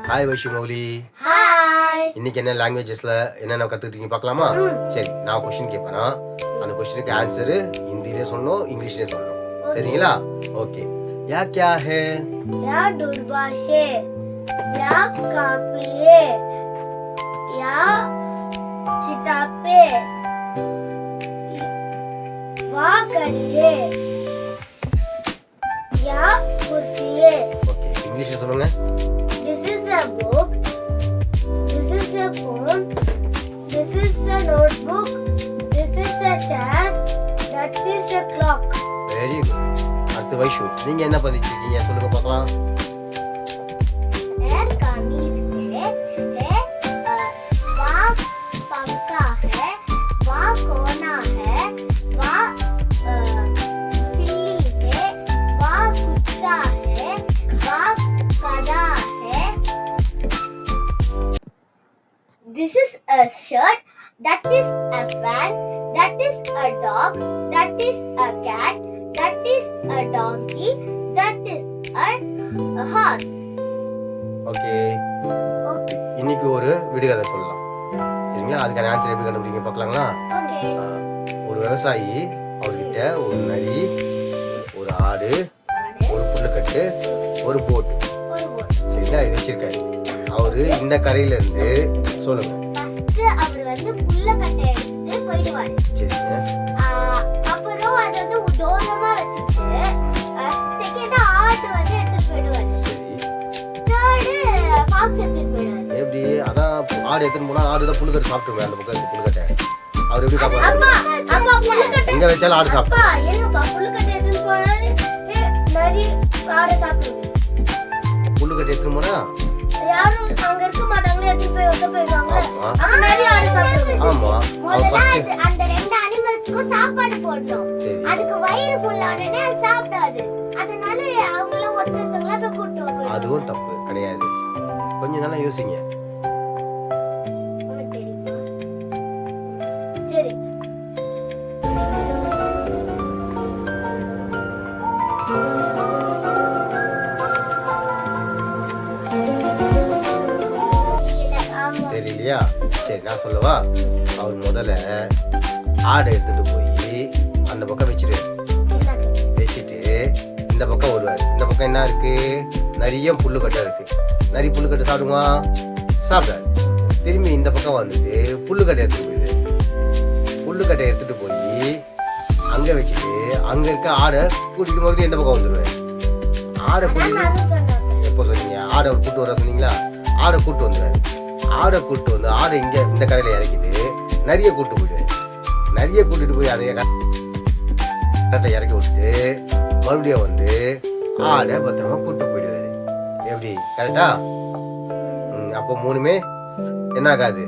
Hi Vaishu Mouli. Hi. இன்னைக்கு என்ன லாங்குவேஜஸ்ல என்னென்ன கத்துக்கிட்டீங்க பார்க்கலாமா? சரி, நான் கொஸ்டின் கேட்பேன். அந்த கொஸ்டினுக்கு ஆன்சர் ஹிந்திலே சொல்லணும், இங்கிலீஷ்லயே சொல்லணும். சரிங்களா? ஓகே. யா क्या है? या दुर्भाषे, या कापिले, या किताबे, वा घड़िये, या कुर्सिये. ஓகே, இங்கிலீஷ்ல சொல்லுங்க. This is a book. This is a phone. This is a notebook. This is a chair. That is a clock. Very good. அடுத்து வைஷு, நீங்க என்ன பதிச்சிருக்கீங்க சொல்லுங்க பார்க்கலாம். है कमीज है वा पंखा है वा कोना है वा बिल्ली है वा कुत्ता है वा गधा है. This is a shirt. That is a fan. That is a dog. That is a cat. That is a donkey. That is a horse. Okay, Okay. இன்னைக்கு ஒரு விடுகதை சொல்லலாம். சரிங்களா? அதுக்கான ஆன்சர் எப்படி கண்டுபிடிங்க பார்க்கலாங்களா? Okay. ஒரு விவசாயி அவர்கிட்ட ஒரு நரி, ஒரு ஆடு, ஒரு புல்லுக்கட்டு, ஒரு போட், ஒரு boat. சரிங்களா, இது வச்சிருக்காரு. அவரு இந்த கரையில இருந்து சொல்லுங்க. First அவர் வந்து புல்லக்கட்டை எடுத்து போயிடுவாரு. சரிங்க. அப்புறம் அதை வந்து தூரமா வச்சுட்டு செகண்ட் ஆடு வந்து எடுத்துட்டு போயிடுவாரு. சரி, தேர்டு பாக்ஸ் எடுத்துட்டு போயிடுவாரு. எப்படி? அதான் ஆடு எடுத்துன்னு போனா ஆடு தான் புல்லுக்கட்டு சாப்பிட்டுருவேன். அந்த பக்கம் புல்லுக்கட்டை அவர் எப்படி காப்பாரு? அப்பா புல்லக்கட்டை எங்க வச்சாலும் ஆடு சாப்பிட்டு. அப்பா ஏங்கப்பா புல்லக்கட்டை எடுத்துட்டு போனாரு நரி ஆடு சாப்பிடுது. புல்லுக்கட்டை எடுத்துன்னு போனா யாரும் அங்க இருக்க மாட்டாங்களே எடுத்துட்டு போய் வைக்க போயிடுவாங்க. ஆமா. அப்ப நரி ஆடு சாப்பிடுது. ஆமா, அவர் ஃபர்ஸ்ட். அந்த ரெண்டு அனிமல்ஸ்க்கும் சாப்பாடு போடணும். சரி, அதுக்கு வயிறு ஃபுல் ஆனனே அது சாப்பிடாது. அதனால அவங்கள ஒருத்தங்கள போய் கூட்டி வருவாங்க. அதுவும் தப்பு கிடையாது. கொஞ்சம் நல்லா யோசிங்க. உனக்கு தெரியுமா? சரி. ஆமா. தெரியலையா? சரி, நான் சொல்லவா? அவர் முதல்ல ஆடை எடுத்துட்டு போய் அந்த பக்கம் வச்சுட்டு இந்த பக்கம் வருவார். இந்த பக்கம் என்ன இருக்கு? நிறைய புல்லுக்கட்டை இருக்கு. நிறைய புல்லுக்கட்டை சாப்பிடுமா? சாப்பிடாது. திரும்பி இந்த பக்கம் வந்துட்டு புல்லுக்கட்டை எடுத்துட்டு போயிடுவாரு. புல்லுக்கட்டை எடுத்துட்டு போய் அங்க வச்சுட்டு அங்க இருக்க ஆடை கூட்டிட்டு மறுபடியும் இந்த பக்கம் வந்துடுவாரு. ஆடை கூட்டிட்டு எப்போ சொன்னீங்க? ஆடை கூட்டு வர சொன்னீங்களா? ஆடை கூட்டு வந்துடுவாரு. ஆடை கூட்டு வந்து ஆடை இங்க இந்த கரையில இறக்கிட்டு நிறைய கூட்டு போயிடுவாரு. நிறைய கூட்டிட்டு போய் அதைய கரெக்டா இறக்கி விட்டுட்டு மறுபடியும் வந்து ஆடை பத்திரமா கூட்டு போயிடுவாரு. எப்படி? கரெக்டா? அப்போ மூணுமே என்ன ஆகாது?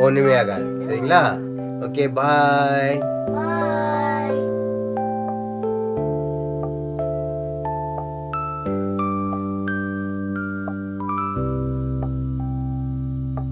ஒண்ணுமே ஆகாது. சரிங்களா? ஓகே, பாய்.